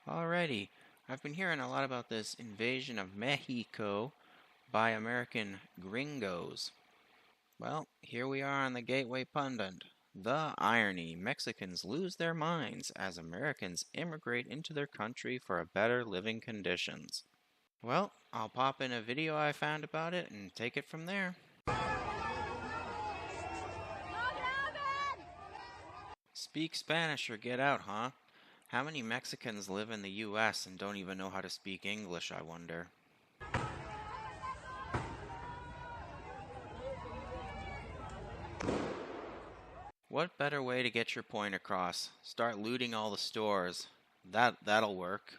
Alrighty, I've been hearing a lot about this invasion of Mexico by American gringos. Well, here we are on the Gateway Pundit. The irony: Mexicans lose their minds as Americans immigrate into their country for a better living conditions. Well, I'll pop in a video I found about it and take it from there. Speak Spanish or get out, huh? How many Mexicans live in the US and don't even know how to speak English, I wonder? What better way to get your point across? Start looting all the stores. That'll work.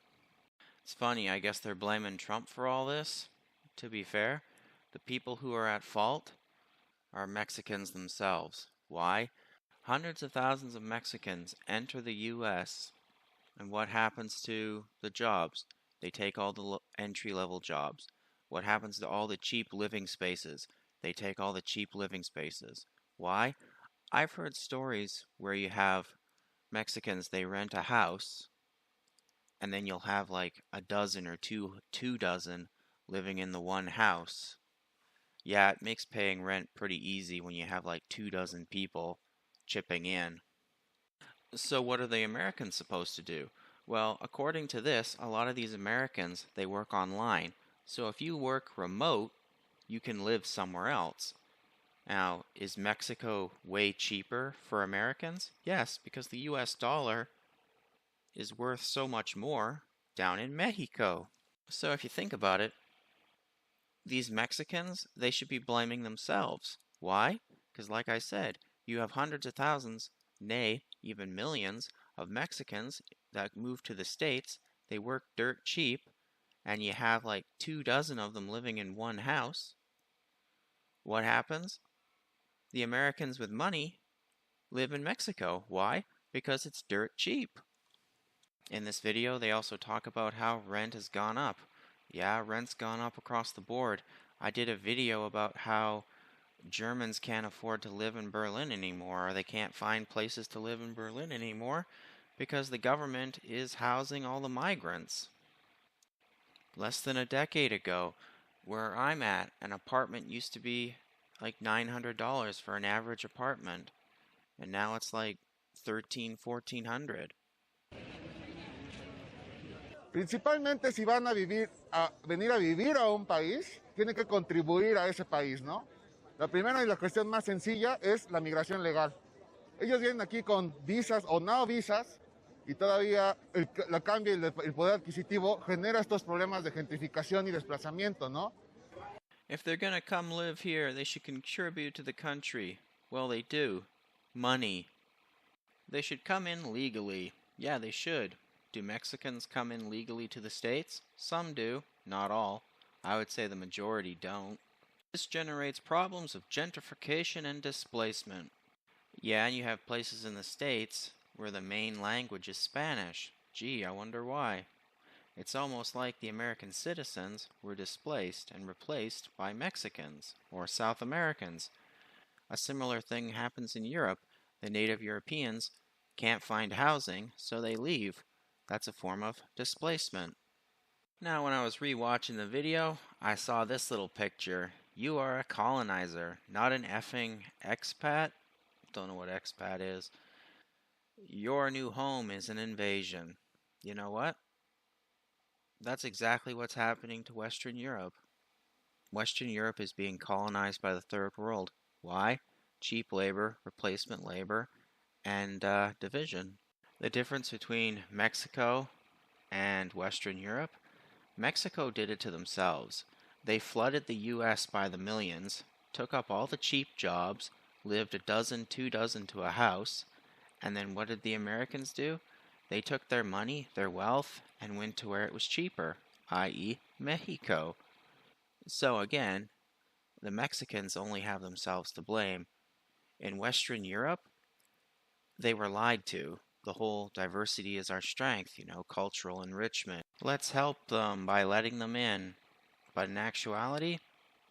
It's funny, I guess they're blaming Trump for all this. To be fair, the people who are at fault are Mexicans themselves. Why? Hundreds of thousands of Mexicans enter the US, and what happens to the jobs? They take all the entry-level jobs. What happens to all the cheap living spaces? They take all the cheap living spaces. Why? I've heard stories where you have Mexicans, they rent a house, and then you'll have like a dozen or two dozen living in the one house. Yeah, it makes paying rent pretty easy when you have like 2 dozen people chipping in. So what are the Americans supposed to do? Well, according to this, a lot of these Americans, they work online. So if you work remote, you can live somewhere else. Now, is Mexico way cheaper for Americans? Yes, because the US dollar is worth so much more down in Mexico. So if you think about it, these Mexicans, they should be blaming themselves. Why? Because like I said, you have hundreds of thousands, nay, even millions of Mexicans that move to the States. They work dirt cheap, and you have like 2 dozen of them living in one house. What happens? The Americans with money live in Mexico. Why? Because it's dirt cheap. In this video, they also talk about how rent has gone up. Yeah, rent's gone up across the board. I did a video about how Germans can't afford to live in Berlin anymore, or they can't find places to live in Berlin anymore because the government is housing all the migrants. Less than a decade ago, where I'm at, an apartment used to be like $900 for an average apartment, and now it's like $1,300–1,400. Principalmente si van a venir a vivir a un país, tienen que contribuir a ese país, ¿no? La primera y la cuestión más sencilla es la migración legal. Ellos vienen aquí con visas o no visas y todavía la cambio y el poder adquisitivo genera estos problemas de gentrificación y desplazamiento, ¿no? If they're gonna come live here, they should contribute to the country. Well, they do. Money. They should come in legally. Yeah, they should. Do Mexicans come in legally to the States? Some do, not all. I would say the majority don't. This generates problems of gentrification and displacement. Yeah, and you have places in the States where the main language is Spanish. Gee, I wonder why. It's almost like the American citizens were displaced and replaced by Mexicans or South Americans. A similar thing happens in Europe. The native Europeans can't find housing, so they leave. That's a form of displacement. Now, when I was re-watching the video, I saw this little picture. You are a colonizer, not an effing expat. Don't know what expat is. Your new home is an invasion. You know what? That's exactly what's happening to Western Europe. Western Europe is being colonized by the Third World. Why? Cheap labor, replacement labor, and division. The difference between Mexico and Western Europe: Mexico did it to themselves. They flooded the US by the millions, took up all the cheap jobs, lived a dozen, 2 dozen to a house, and then what did the Americans do? They took their money, their wealth, and went to where it was cheaper, i.e., Mexico. So again, the Mexicans only have themselves to blame. In Western Europe, they were lied to. The whole diversity is our strength, cultural enrichment. Let's help them by letting them in. But in actuality,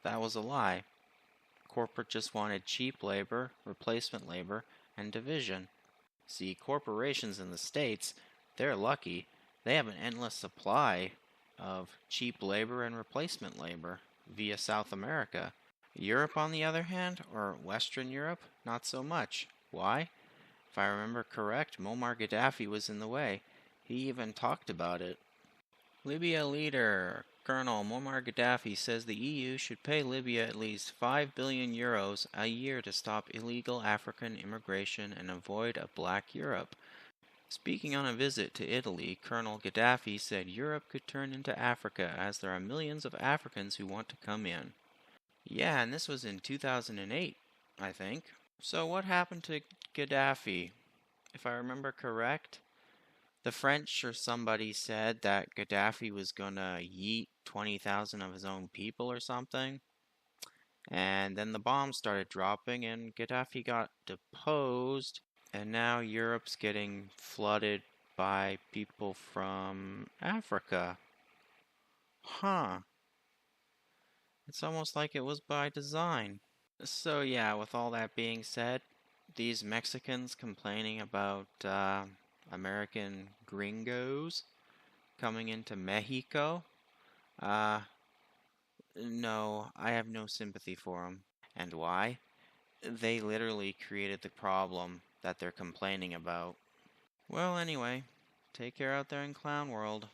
that was a lie. Corporate just wanted cheap labor, replacement labor, and division. See, corporations in the States, they're lucky. They have an endless supply of cheap labor and replacement labor via South America. Europe, on the other hand, or Western Europe, not so much. Why? If I remember correct, Muammar Gaddafi was in the way. He even talked about it. Libya leader Colonel Muammar Gaddafi says the EU should pay Libya at least 5 billion euros a year to stop illegal African immigration and avoid a black Europe. Speaking on a visit to Italy, Colonel Gaddafi said Europe could turn into Africa as there are millions of Africans who want to come in. Yeah, and this was in 2008, I think. So what happened to Gaddafi? If I remember correct, the French or somebody said that Gaddafi was gonna yeet 20,000 of his own people or something. And then the bombs started dropping and Gaddafi got deposed. And now Europe's getting flooded by people from Africa. Huh. It's almost like it was by design. So yeah, with all that being said, these Mexicans complaining about American gringos coming into Mexico, uh, no, I have no sympathy for them. And why? They literally created the problem that they're complaining about. Well, anyway, take care out there in Clown World.